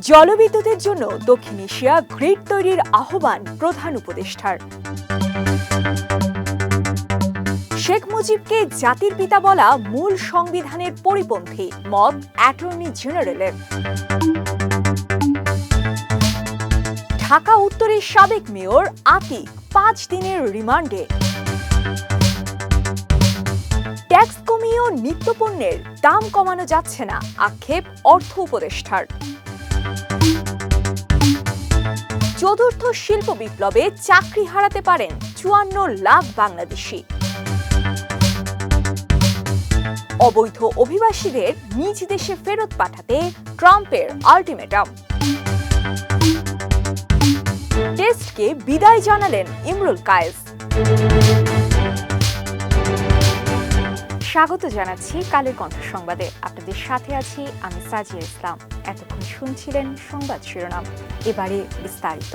জলবিদ্যুতের জন্য দক্ষিণ Asia grid তৈরির আহ্বান প্রধান উপদেষ্টার। শেখ মুজিবকে জাতির পিতা বলা মূল সংবিধানের পরিপন্থী মত অ্যাটর্নি জেনারেলের। ঢাকা উত্তরের সাবেক মেয়র আতিক 5 দিনের রিমান্ডে। ট্যাক্স কমিয়েও নিত্যপণ্যের দাম কমানো যাচ্ছে না, আক্ষেপ অর্থ উপদেষ্টার। চতুর্থ শিল্প বিপ্লবে চাকরি হারাতে পারেন 54 লাখ বাংলাদেশি। অবৈধ অভিবাসীদের নিজ দেশে ফেরত পাঠাতে ট্রাম্পের আল্টিমেটাম। টেস্টকে বিদায় জানালেন ইমরুল কায়েস। স্বাগত জানাচ্ছি কালের কণ্ঠ সংবাদে। আপনাদের সাথে আছি আমি সাজিয়া ইসলাম। এতক্ষণ শুনছিলেন সংবাদ শিরোনাম, এবারে বিস্তারিত।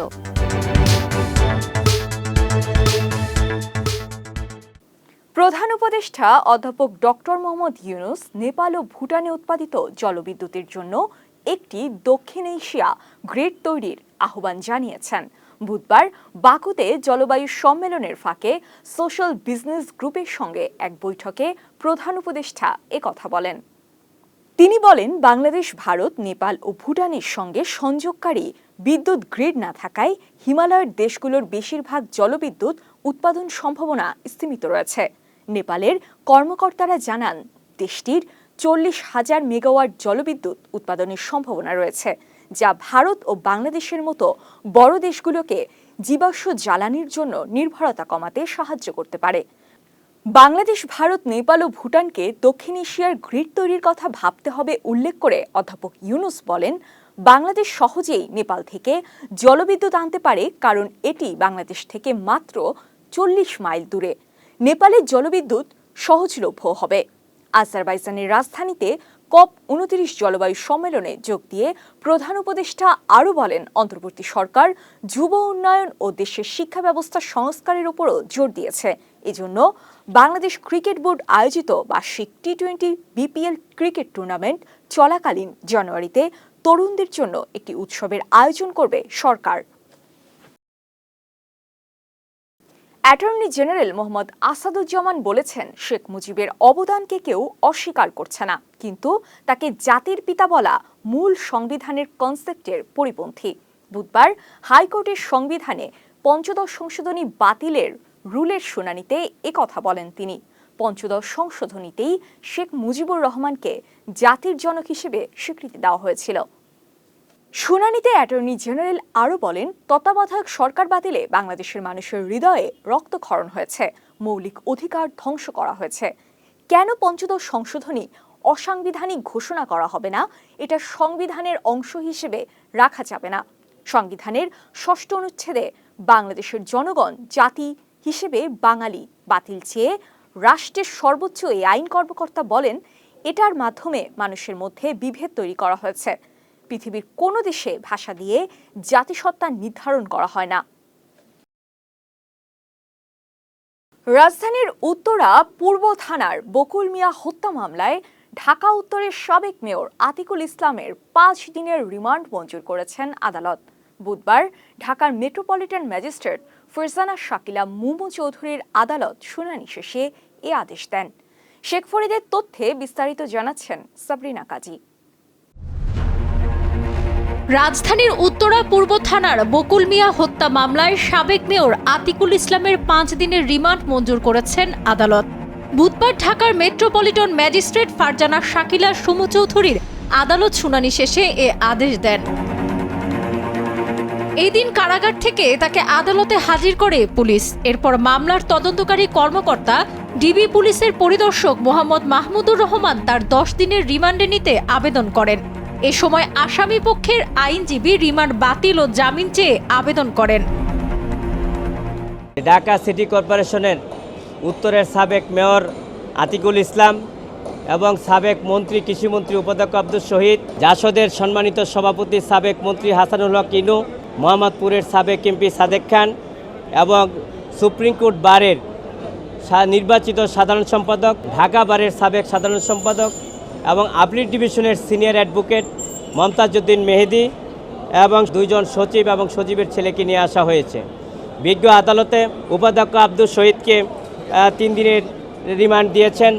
প্রধান উপদেষ্টা অধ্যাপক ডক্টর মোহাম্মদ ইউনূস নেপাল ও ভুটানে উৎপাদিত জলবিদ্যুতের জন্য একটি দক্ষিণ এশিয়া গ্রিড তৈরির আহ্বান জানিয়েছেন। বুধবার বাকুতে জলবায়ু সম্মেলনের ফাঁকে সোশ্যাল বিজনেস গ্রুপের সঙ্গে এক বৈঠকে প্রধান উপদেষ্টা একথা বলেন। তিনি বলেন, বাংলাদেশ, ভারত, নেপাল ও ভুটানের সঙ্গে সংযোগকারী বিদ্যুৎ গ্রিড না থাকায় হিমালয়ের দেশগুলোর বেশিরভাগ জলবিদ্যুৎ উৎপাদন সম্ভাবনা স্তীমিত রয়েছে। নেপালের কর্মকর্তারা জানান, দেশটির 40,000 মেগাওয়াট জলবিদ্যুৎ উৎপাদনের সম্ভাবনা রয়েছে, যা ভারত ও বাংলাদেশের মতো বড় দেশগুলোকে জীবাশ্ম জ্বালানির জন্য নির্ভরতা কমাতে সাহায্য করতে পারে। বাংলাদেশ, ভারত, নেপাল ও ভুটানকে দক্ষিণ এশিয়ার গ্রিড তৈরির কথা ভাবতে হবে উল্লেখ করে অধ্যাপক ইউনূস বলেন, বাংলাদেশ সহজেই নেপাল থেকে জলবিদ্যুৎ আনতে পারে, কারণ এটি বাংলাদেশ থেকে মাত্র 40 মাইল দূরে। নেপালের জলবিদ্যুৎ সহজলভ্য হবে। আজারবাইজানের রাজধানীতে COP29 জলবায়ু সম্মেলনে যোগ দিয়ে প্রধান উপদেষ্টা আরও বলেন, অন্তর্বর্তী সরকার যুব উন্নয়ন ও দেশের শিক্ষা ব্যবস্থা সংস্কারের উপরও জোর দিয়েছে। এজন্য বাংলাদেশ ক্রিকেট বোর্ড আয়োজিত বার্ষিক T20 BPL ক্রিকেট টুর্নামেন্ট চলাকালীন জানুয়ারিতে তরুণদের জন্য একটি উৎসবের আয়োজন করবে সরকার। অ্যাটর্নি জেনারেল মোহাম্মদ আসাদুজ্জামান বলেছেন, শেখ মুজিবের অবদানকে কেউ অস্বীকার করছে না, কিন্তু তাকে জাতির পিতা বলা মূল সংবিধানের কনসেপ্টের পরিপন্থী। বুধবার হাইকোর্টের সংবিধানে ৫৫ সংশোধনী বাতিলের রুলের শুনানিতে একথা বলেন তিনি। ৫৫ সংশোধনীতেই শেখ মুজিবুর রহমানকে জাতির জনক হিসেবে স্বীকৃতি দেওয়া হয়েছিল। শুনানিতে অ্যাটর্নি জেনারেল আরও বলেন, তত্ত্বাবধায়ক সরকার বাতিলে বাংলাদেশের মানুষের হৃদয়ে রক্তক্ষরণ হয়েছে, মৌলিক অধিকার ধ্বংস করা হয়েছে। কেন ৫৫ সংশোধনী অসাংবিধানিক ঘোষণা করা হবে না, এটা সংবিধানের অংশ হিসেবে রাখা যাবে না। সংবিধানের ৬ষ্ঠ অনুচ্ছেদে বাংলাদেশের জনগণ জাতি হিসেবে বাঙালি বাতিল চেয়ে রাষ্ট্রের সর্বোচ্চ এই আইন কর্মকর্তা বলেন, এটার মাধ্যমে মানুষের মধ্যে বিভেদ তৈরি করা হয়েছে। পৃথিবীর কোনো দেশে ভাষা দিয়ে জাতিসত্তা নির্ধারণ করা হয় না। রাজধানীর উত্তরা পূর্ব থানার বকুল মিয়া হত্যা মামলায় ঢাকা উত্তরের সাবেক মেয়র আতিকুল ইসলামের 5 দিনের রিমান্ড মঞ্জুর করেছেন আদালত। বুধবার ঢাকার মেট্রোপলিটন ম্যাজিস্ট্রেট ফারজানা শাকিলা মুমু চৌধুরীর আদালত শুনানি শেষে এ আদেশ দেন। শেখ ফরিদের তথ্যে বিস্তারিত জানাচ্ছেন সাবরিনা কাজী। রাজধানীর উত্তরা পূর্ব থানার বকুল মিয়া হত্যা মামলায় সাবেক মেয়র আতিকুল ইসলামের 5 দিনের রিমান্ড মঞ্জুর করেছেন আদালত। বুধবার ঢাকার মেট্রোপলিটন ম্যাজিস্ট্রেট ফারজানা শাকিলা সুমু চৌধুরীর আদালত শুনানি শেষে এ আদেশ দেন। এই দিন কারাগার থেকে তাকে আদালতে হাজির করে পুলিশ। এরপর মামলার তদন্তকারী কর্মকর্তা ডিবি পুলিশের পরিদর্শক মোহাম্মদ মাহমুদুর রহমান তার 10 দিনের রিমান্ডে নিতে আবেদন করেন। এ সময় আসামি পক্ষের আইনজীবী রিমান্ড বাতিল ও জামিন চেয়ে আবেদন করেন। ঢাকা সিটি কর্পোরেশনের উত্তরের সাবেক মেয়র আতিকুল ইসলাম এবং সাবেক মন্ত্রী কৃষিমন্ত্রী উপাধ্যক্ষ আব্দুল শহীদ, জাসদের সম্মানিত সভাপতি সাবেক মন্ত্রী হাসানুল হক ইনু, মোহাম্মদপুরের সাবেক এমপি সাদেক খান এবং সুপ্রিম কোর্ট বারের নির্বাচিত সাধারণ সম্পাদক, ঢাকা বারের সাবেক সাধারণ সম্পাদক এবং আপিল ডিভিশনের সিনিয়র অ্যাডভোকেট মমতাজউদ্দিন মেহেদি এবং 2 জন সচিব এবং সচিবের ছেলেকে নিয়ে আসা হয়েছে। বিজ্ঞ আদালতে উপাধ্যক্ষ আব্দুল শহীদকে 3 দিনের রিমান্ড দিয়েছেন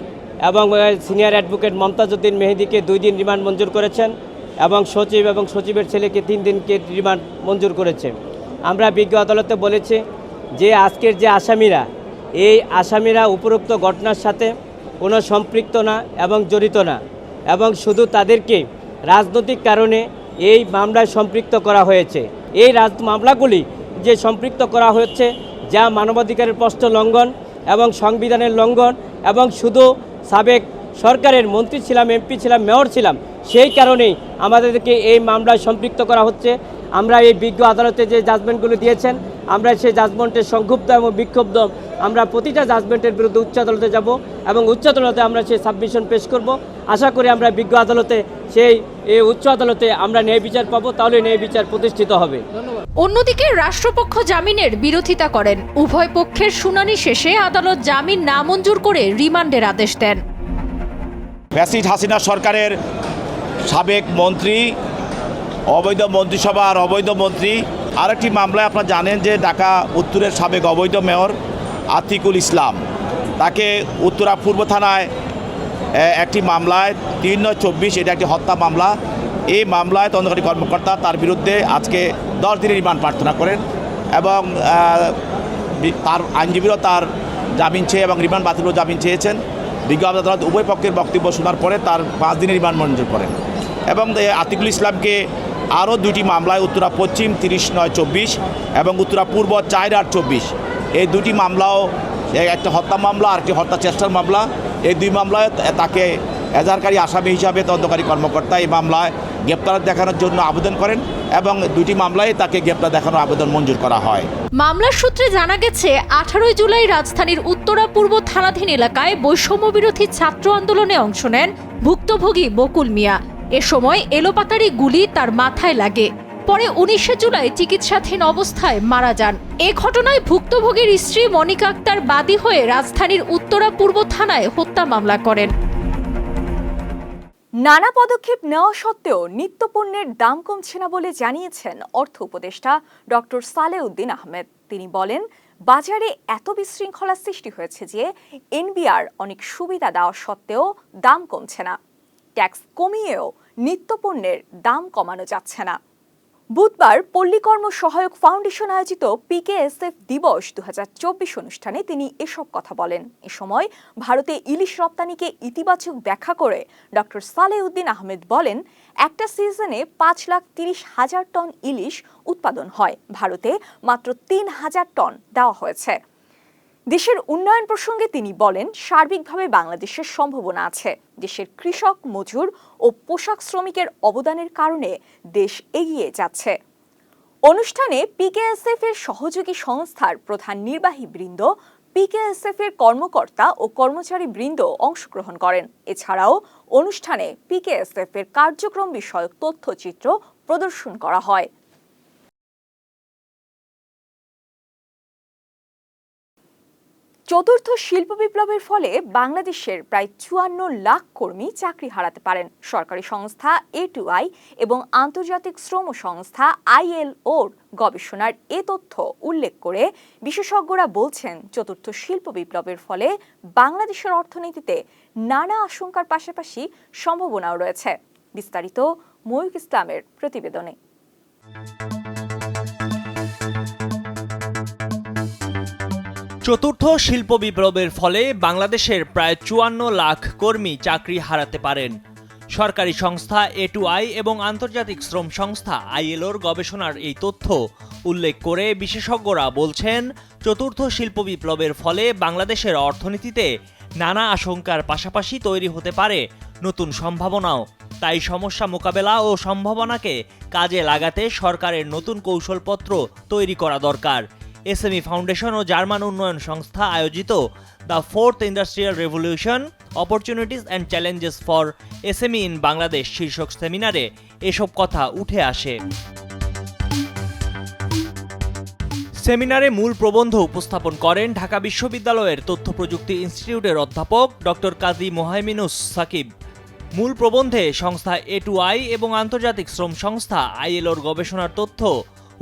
এবং সিনিয়র অ্যাডভোকেট মমতাজউদ্দিন মেহেদিকে 2 দিন রিমান্ড মঞ্জুর করেছেন এবং সচিব এবং সচিবের ছেলেকে 3 দিনকে রিমান্ড মঞ্জুর করেছে। আমরা বিজ্ঞ আদালতে বলেছি যে আজকের যে আসামিরা, এই আসামিরা উপরোক্ত ঘটনার সাথে কোনো সম্পৃক্ত না এবং জড়িত না, এবং শুধু তাদেরকে রাজনৈতিক কারণে এই মামলায় সম্পৃক্ত করা হয়েছে। এই মামলাগুলি যে সম্পৃক্ত করা হচ্ছে, যা মানবাধিকারের প্রশ্ন লঙ্ঘন এবং সংবিধানের লঙ্ঘন, এবং শুধু সাবেক সরকারের মন্ত্রী ছিলাম, এমপি ছিলাম, মেয়র ছিলাম, সেই কারণেই আমাদেরকে এই মামলায় সম্পৃক্ত করা হচ্ছে। আমরা এই বিজ্ঞ আদালতে যে জাজমেন্টগুলো দিয়েছেন, আমরা সেই জাজমেন্টের সংক্ষুব্ধ এবং বিক্ষুব্ধ। আমরা প্রতিটা জাজমেন্টের বিরুদ্ধে উচ্চ আদালতে যাব এবং উচ্চ আদালতে আমরা সেই সাবমিশন পেশ করব। আশা করি আমরা বিজ্ঞ আদালতে এই উচ্চ আদালতে আমরা ন্যায় বিচার পাবো, তাহলে ন্যায় বিচার প্রতিষ্ঠিত হবে। অন্যদিকে রাষ্ট্রপক্ষ জামিনের বিরোধিতা করেন। উভয় পক্ষের শুনানি শেষে আদালত জামিন নামঞ্জুর করে রিমান্ডের আদেশ দেন। ফ্যাসিস্ট হাসিনা সরকারের সাবেক মন্ত্রী, অবৈধ মন্ত্রিসভা আর অবৈধ মন্ত্রী, আরেকটি মামলায় আপনারা জানেন যে ঢাকা উত্তরের সাবেক অবৈধ মেয়র আতিকুল ইসলাম, তাকে উত্তরা পূর্ব থানায় একটি মামলায় ৩/৯/২৪, এটা একটি হত্যা মামলা। এই মামলায় তদন্তকারী কর্মকর্তা তার বিরুদ্ধে আজকে 10 দিনের রিমান্ড প্রার্থনা করেন এবং তার আইনজীবীরাও তার জামিন চেয়ে এবং রিমান্ড বাতিল জামিন চেয়েছেন। বিজ্ঞ আদালত উভয় পক্ষের বক্তব্য শোনার পরে তার 5 দিনের রিমান্ড মঞ্জুর করেন এবং আতিকুল ইসলামকে আরও 2টি মামলায় উত্তরা পশ্চিম 30/9/24 এবং উত্তরা পূর্ব 4/8/24, এই 2টি মামলাও, একটা হত্যা মামলা আর একটি হত্যা চেষ্টার মামলা, এই 2 মামলায় তাকে এজাহারকারী আসামি হিসাবে তদন্তকারী কর্মকর্তা এই মামলায় গ্রেপ্তার দেখানোর জন্য আবেদন করেন এবং 2টি মামলায় তাকে গ্রেপ্তার দেখানোর আবেদন মঞ্জুর করা হয়। মামলার সূত্রে জানা গেছে 18 জুলাই রাজধানীর উত্তরা পূর্ব থানাধীন এলাকায় বৈষম্য বিরোধী ছাত্র আন্দোলনে অংশ নেন ভুক্তভোগী বকুল মিয়া। এ সময় এলোপাতাড়ি গুলি তার মাথায় লাগে। পরে 19 জুলাই চিকিৎসাধীন অবস্থায় মারা যান। এ ঘটনায় ভুক্তভোগীর স্ত্রী মনিকা আক্তার বাদী হয়ে রাজধানীর উত্তরা পূর্ব থানায় হত্যা মামলা করেন। নানা পদক্ষেপ নেওয়া সত্ত্বেও নিত্যপণ্যের দাম কমছে না বলে জানিয়েছেন অর্থ উপদেষ্টা ডক্টর সালেউদ্দিন আহমেদ। তিনি বলেন, বাজারে এত বিশৃঙ্খলা সৃষ্টি হয়েছে যে এনবিআর অনেক সুবিধা দেওয়া সত্ত্বেও দাম কমছে না। ট্যাক্স কমিয়েও নিত্যপণ্যের দাম কমানো যাচ্ছে না। বুধবার পল্লীকর্ম সহায়ক ফাউন্ডেশন আয়োজিত পিকেএসএফ দিবস 2024 অনুষ্ঠানে তিনি এসব কথা বলেন। এ সময় ভারতে ইলিশ রপ্তানিকে ইতিবাচক ব্যাখ্যা করে ডক্টর সালেউদ্দিন আহমেদ বলেন, একটা সিজনে 5,30,000 টন ইলিশ উৎপাদন হয়, ভারতে মাত্র 3,000 টন দেওয়া হয়েছে। দেশের উন্নয়ন প্রসঙ্গে তিনি বলেন, সার্বিকভাবে বাংলাদেশের সম্ভাবনা আছে। দেশের কৃষক, মজুর ও পোশাক শ্রমিকের অবদানের কারণে দেশ এগিয়ে যাচ্ছে। অনুষ্ঠানে পিকেএসএফ এর সহযোগী সংস্থার প্রধান নির্বাহী বৃন্দ, পিকেএসএফ এর কর্মকর্তা ও কর্মচারী বৃন্দ অংশগ্রহণ করেন। এছাড়াও অনুষ্ঠানে পিকেএসএফ এর কার্যক্রম বিষয়ক তথ্যচিত্র প্রদর্শন করা হয়। চতুর্থ শিল্প বিপ্লবের ফলে বাংলাদেশের প্রায় 54 লাখ কর্মী চাকরি হারাতে পারেন। সরকারি সংস্থা A2I এবং আন্তর্জাতিক শ্রম সংস্থা ILOর গবেষণার এ তথ্য উল্লেখ করে বিশেষজ্ঞরা বলছেন, চতুর্থ শিল্প বিপ্লবের ফলে বাংলাদেশের অর্থনীতিতে নানা আশঙ্কার পাশাপাশি সম্ভাবনাও রয়েছে। বিস্তারিত ময়ূক ইসলামের প্রতিবেদনে। চতুর্থ শিল্প বিপ্লবের ফলে বাংলাদেশের প্রায় 54 লাখ কর্মী চাকরি হারাতে পারেন। সরকারি সংস্থা A2I এবং আন্তর্জাতিক শ্রম সংস্থা ILOর গবেষণার এই তথ্য উল্লেখ করে বিশেষজ্ঞরা বলছেন, চতুর্থ শিল্প বিপ্লবের ফলে বাংলাদেশের অর্থনীতিতে নানা আশঙ্কার পাশাপাশি তৈরি হতে পারে নতুন সম্ভাবনাও। তাই সমস্যা মোকাবেলা ও সম্ভাবনাকে কাজে লাগাতে সরকারের নতুন কৌশলপত্র তৈরি করা দরকার। এসএমই ফাউন্ডেশন ও জার্মান উন্নয়ন সংস্থা আয়োজিত the fourth industrial revolution, opportunities and challenges for SME in Bangladesh শীর্ষক সেমিনারে এসব কথা উঠে আসে। সেমিনারে মূল প্রবন্ধ উপস্থাপন করেন ঢাকা বিশ্ববিদ্যালয়ের তথ্য প্রযুক্তি ইনস্টিটিউটের অধ্যাপক ডক্টর কাজী মোহাইমিনুস সাকিব। মূল প্রবন্ধে সংস্থা A2I এবং আন্তর্জাতিক শ্রম সংস্থা ILOর গবেষণার তথ্য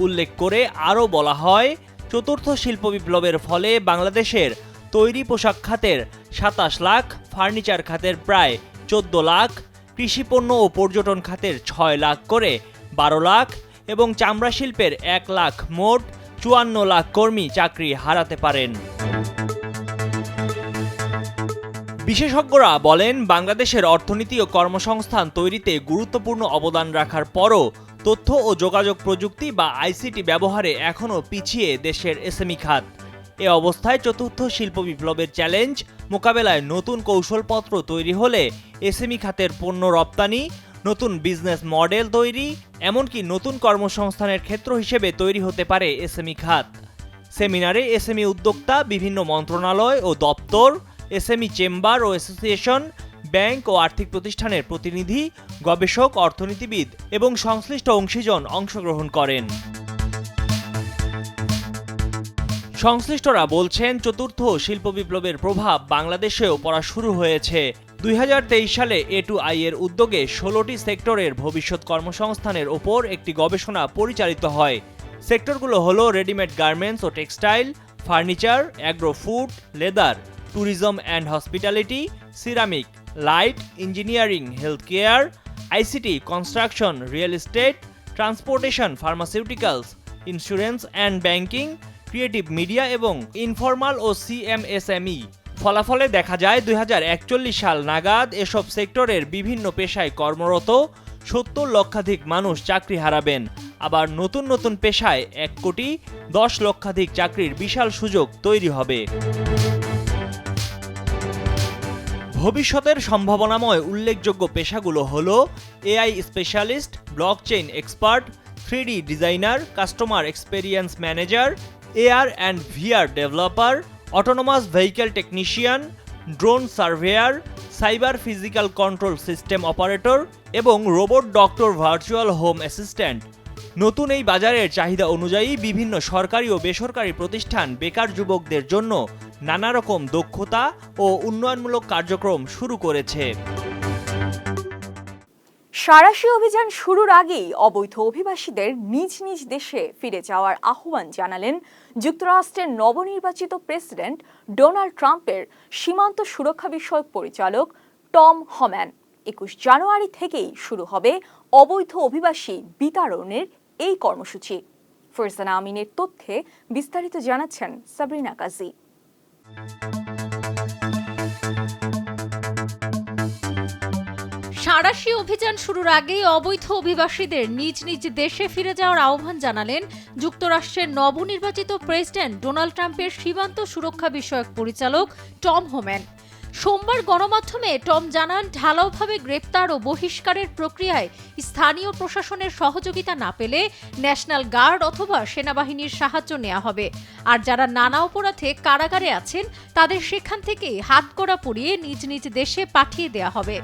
উল্লেখ করে আরও বলা হয়, চতুর্থ শিল্প বিপ্লবের ফলে বাংলাদেশের তৈরি পোশাক খাতের 27 লাখ, ফার্নিচার খাতের প্রায় 14 লাখ, কৃষিপণ্য ও পর্যটন খাতের 6 লাখ করে 12 লাখ এবং চামড়া শিল্পের 1 লাখ মোট 54 লাখ কর্মী চাকরি হারাতে পারেন। বিশেষজ্ঞরা বলেন, বাংলাদেশের অর্থনীতি ও কর্মসংস্থান তৈরিতে গুরুত্বপূর্ণ অবদান রাখার পরও তথ্য ও যোগাযোগ প্রযুক্তি বা ICT ব্যবহারে এখনও পিছিয়ে দেশের SME খাত। এ অবস্থায় চতুর্থ শিল্প বিপ্লবের চ্যালেঞ্জ মোকাবেলায় নতুন কৌশলপত্র তৈরি হলে SME খাতের পণ্য রপ্তানি, নতুন বিজনেস মডেল তৈরি, এমনকি নতুন কর্মসংস্থানের ক্ষেত্র হিসেবে তৈরি হতে পারে SME খাত। সেমিনারে SME উদ্যোক্তা, বিভিন্ন মন্ত্রণালয় ও দপ্তর, SME চেম্বার ও অ্যাসোসিয়েশন, ব্যাংক ও আর্থিক প্রতিষ্ঠানের প্রতিনিধি, গবেষক, অর্থনীতিবিদ এবং সংশ্লিষ্ট অংশীজন অংশগ্রহণ করেন। সংশ্লিষ্টরা বলছেন, চতুর্থ শিল্প বিপ্লবের প্রভাব বাংলাদেশেও পড়া শুরু হয়েছে। 2023 সালে A2I এর উদ্যোগে 16টি সেক্টরের ভবিষ্যৎ কর্মসংস্থানের ওপর একটি গবেষণা পরিচালিত হয়। সেক্টরগুলো হলো রেডিমেড গার্মেন্টস ও textile, furniture, agro food, leather, tourism and hospitality, ceramic, light, engineering, health care, ICT, construction, real estate, transportation, pharmaceuticals, insurance and banking, creative media এবং ইনফরমাল ও CMSME। ফলাফলে দেখা যায় 2041 সাল নাগাদ এসব সেক্টরের বিভিন্ন পেশায় কর্মরত 70 লক্ষাধিক মানুষ চাকরি হারাবেন। আবার নতুন নতুন পেশায় 1 কোটি 10 লক্ষাধিক চাকরির বিশাল সুযোগ তৈরি হবে। ভবিষ্যতের সম্ভাবনাময় উল্লেখযোগ্য পেশাগুলো হলো AI specialist, blockchain expert, 3D designer, customer experience manager, AR and VR developer, autonomous vehicle technician, drone surveyor, cyber physical control system operator এবং robot doctor virtual home assistant. নতুন এই বাজারের চাহিদা অনুযায়ী বিভিন্ন সরকারি ও বেসরকারি প্রতিষ্ঠান বেকার যুবকদের জন্য নানা রকম দক্ষতা ও উন্নয়নমূলক কার্যক্রম শুরু করেছে। সাঁড়াশি অভিযান শুরুর আগেই অবৈধ অভিবাসীদের নিজ নিজ দেশে ফিরে যাওয়ার আহ্বান জানালেন যুক্তরাষ্ট্রের নবনির্বাচিত প্রেসিডেন্ট ডোনাল্ড ট্রাম্পের সীমান্ত সুরক্ষা বিষয়ক পরিচালক টম হম্যান। 21 জানুয়ারি থেকেই শুরু হবে অবৈধ অভিবাসী বিতাড়নের এই কর্মসূচি। ফরজানা আমিনের তথ্যে বিস্তারিত জানাচ্ছেন সাবরিনা কাজী। সাঁড়াশি অভিযান শুরুর আগেই অবৈধ অভিবাসীদের নিজ নিজ দেশে ফিরে যাওয়ার আহ্বান জানালেন যুক্তরাষ্ট্রের নবনির্বাচিত প্রেসিডেন্ট ডোনাল্ড ট্রাম্পের সীমান্ত সুরক্ষা বিষয়ক পরিচালক টম হোম্যান। সোমবার গণমাধ্যমে টম জানান, ঢালাওভাবে গ্রেপ্তার ও বহিষ্কারের প্রক্রিয়ায় স্থানীয় প্রশাসনের সহযোগিতা না পেলে ন্যাশনাল গার্ড অথবা সেনাবাহিনীর সাহায্য নেওয়া হবে। আর যারা নানা অপরাধে কারাগারে আছেন তাদের সেখান থেকে হাতকড়া পরিয়ে নিজ নিজ দেশে পাঠিয়ে দেওয়া হবে।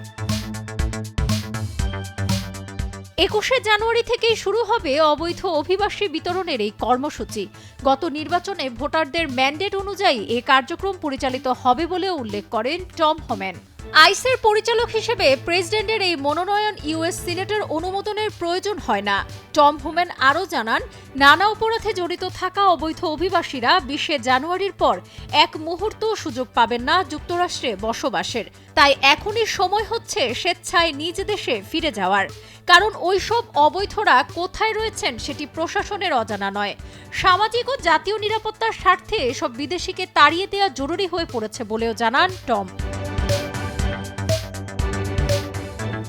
21 জানুয়ারি থেকেই শুরু হবে অবৈধ অভিবাসী বিতরণের এই কর্মসূচি। গত নির্বাচনে ভোটারদের ম্যান্ডেট অনুযায়ী এই কার্যক্রম পরিচালিত হবে বলে উল্লেখ করেন টম হোম্যান। আইসের পরিচালক হিসেবে প্রেসিডেন্টের এই মনোনয়ন US সিনেটের অনুমোদনের প্রয়োজন হয় না। টম হোম্যান আরও জানান, নানা অপরাধে জড়িত থাকা অবৈধ অভিবাসীরা 20 জানুয়ারির পর এক মুহূর্ত সুযোগ পাবেন না যুক্তরাষ্ট্রে বসবাসের। তাই এখনই সময় হচ্ছে স্বেচ্ছায় নিজ দেশে ফিরে যাওয়ার। কারণ ওইসব অবৈধরা কোথায় রয়েছেন সেটি প্রশাসনের অজানা নয়। সামাজিক ও জাতীয় নিরাপত্তার স্বার্থে এসব বিদেশিকে তাড়িয়ে দেওয়া জরুরি হয়ে পড়েছে বলেও জানান টম।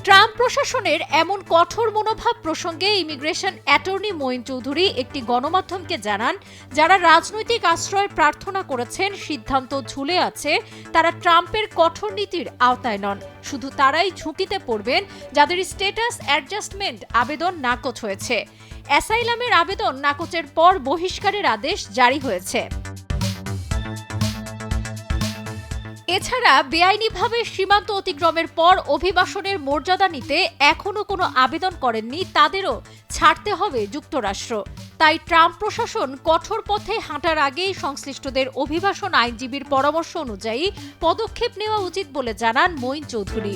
ট্রাম্প প্রশাসনের এমন কঠোর মনোভাব প্রসঙ্গে ইমিগ্রেশন অ্যাটর্নি মঈন চৌধুরী একটি গণমাধ্যমকে জানান, যারা রাজনৈতিক আশ্রয় প্রার্থনা করেছেন সিদ্ধান্ত ঝুলে আছে, তারা ট্রাম্পের কঠোর নীতির আওতায় নন। শুধু তারাই ঝুঁকিতে পড়বেন যাদের স্ট্যাটাস অ্যাডজাস্টমেন্ট আবেদন নাকচ হয়েছে। অ্যাসাইলামের আবেদন নাকচের পর বহিষ্কারের আদেশ জারি হয়েছে। এছাড়া বেআইনিভাবে সীমান্ত অতিক্রমের পর অভিবাসনের মর্যাদা নিতে এখনো কোনো আবেদন করেননি তাদেরও ছাড়তে হবে যুক্তরাষ্ট্র। তাই ট্রাম্প প্রশাসন কঠোর পথে হাঁটার আগেই সংশ্লিষ্টদের অভিবাসন আইনজীবীর পরামর্শ অনুযায়ী পদক্ষেপ নেওয়া উচিত বলে জানান মঈন চৌধুরী।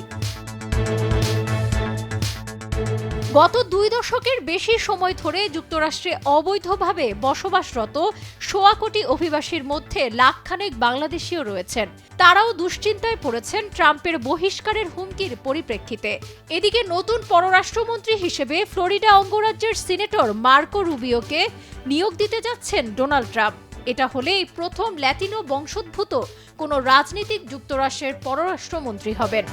গত 2 দশকের বেশি সময় ধরে যুক্তরাষ্ট্রে অবৈধভাবে বসবাসরত 1.25 কোটি অভিবাসীর মধ্যে লাখখানেক বাংলাদেশীও রয়েছেন। তারাও দুশ্চিন্তায় পড়েছেন ট্রাম্পের বহিষ্কারের হুমকির পরিপ্রেক্ষিতে। এদিকে নতুন পররাষ্ট্রমন্ত্রী হিসেবে ফ্লোরিডা অঙ্গরাজ্যের সিনেটর মার্কো রুবিওকে নিয়োগ দিতে যাচ্ছেন ডোনাল্ড ট্রাম্প। এটা হলেই প্রথম ল্যাটিনো বংশোদ্ভূত কোনো রাজনীতিক যুক্তরাষ্ট্রের পররাষ্ট্রমন্ত্রী হবেন।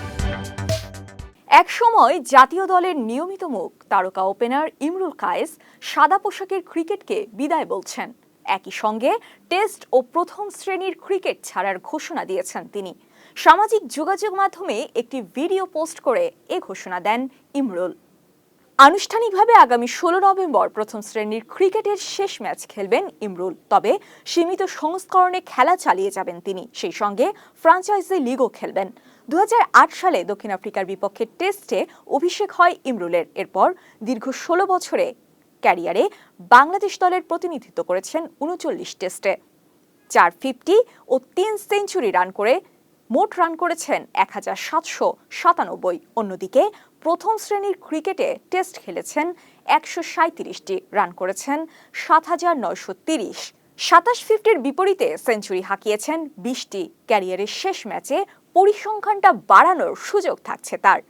একসময় জাতীয় দলের নিয়মিত মুখ তারকা ওপেনার ইমরুল কায়েস সাদা পোশাকের ক্রিকেটকে বিদায় বলছেন। একই সঙ্গে টেস্ট ও প্রথম শ্রেণীর ক্রিকেট ছাড়ার ঘোষণা দিয়েছেন তিনি। সামাজিক যোগাযোগ মাধ্যমে একটি ভিডিও পোস্ট করে এ ঘোষণা দেন ইমরুল। আনুষ্ঠানিকভাবে আগামী 16 নভেম্বর প্রথম শ্রেণীর ক্রিকেটের শেষ ম্যাচ খেলবেন ইমরুল। তবে সীমিত সংস্করণে খেলা চালিয়ে যাবেন তিনি। সেই সঙ্গে ফ্র্যাঞ্চাইজি লিগও খেলবেন। 2008 সালে দক্ষিণ আফ্রিকার বিপক্ষে টেস্টে অভিষেক হয় ইমরুলের। এরপর দীর্ঘ 16 বছরে ক্যারিয়ারে বাংলাদেশ দলের প্রতিনিধিত্ব করেছেন 39 টেস্টে। 450 ও 3 সেঞ্চুরি রান করে মোট রান করেছেন 1797। অন্যদিকে প্রথম শ্রেণীর ক্রিকেটে টেস্ট খেলেছেন 137টি, রান করেছেন 7930। 2750-র বিপরীতে সেঞ্চুরি হাঁকিয়েছেন 20টি। ক্যারিয়ারের শেষ ম্যাচে পরিসংখ্যানটা বাড়ানোর সুযোগ থাকছে তার।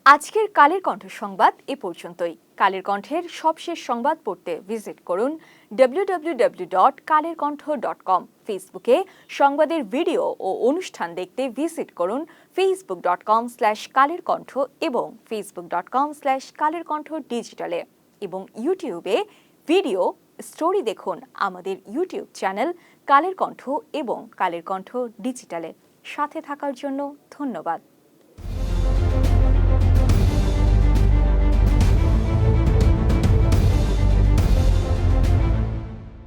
আজকের কালের কণ্ঠ সংবাদ এ পর্যন্তই। কালের কণ্ঠের সবশেষ সংবাদ পড়তে ভিজিট করুন www.kalerkontho.com। ফেসবুকে সংবাদের ভিডিও ও অনুষ্ঠান দেখতে ভিজিট করুন facebook.com/kalerkontho এবং facebook.com/kalerkontho ডিজিটালে এবং ইউটিউবে ভিডিও স্টোরি দেখুন আমাদের ইউটিউব চ্যানেল কালের কণ্ঠ এবং কালের কণ্ঠ ডিজিটালে। সাথে থাকার জন্য ধন্যবাদ।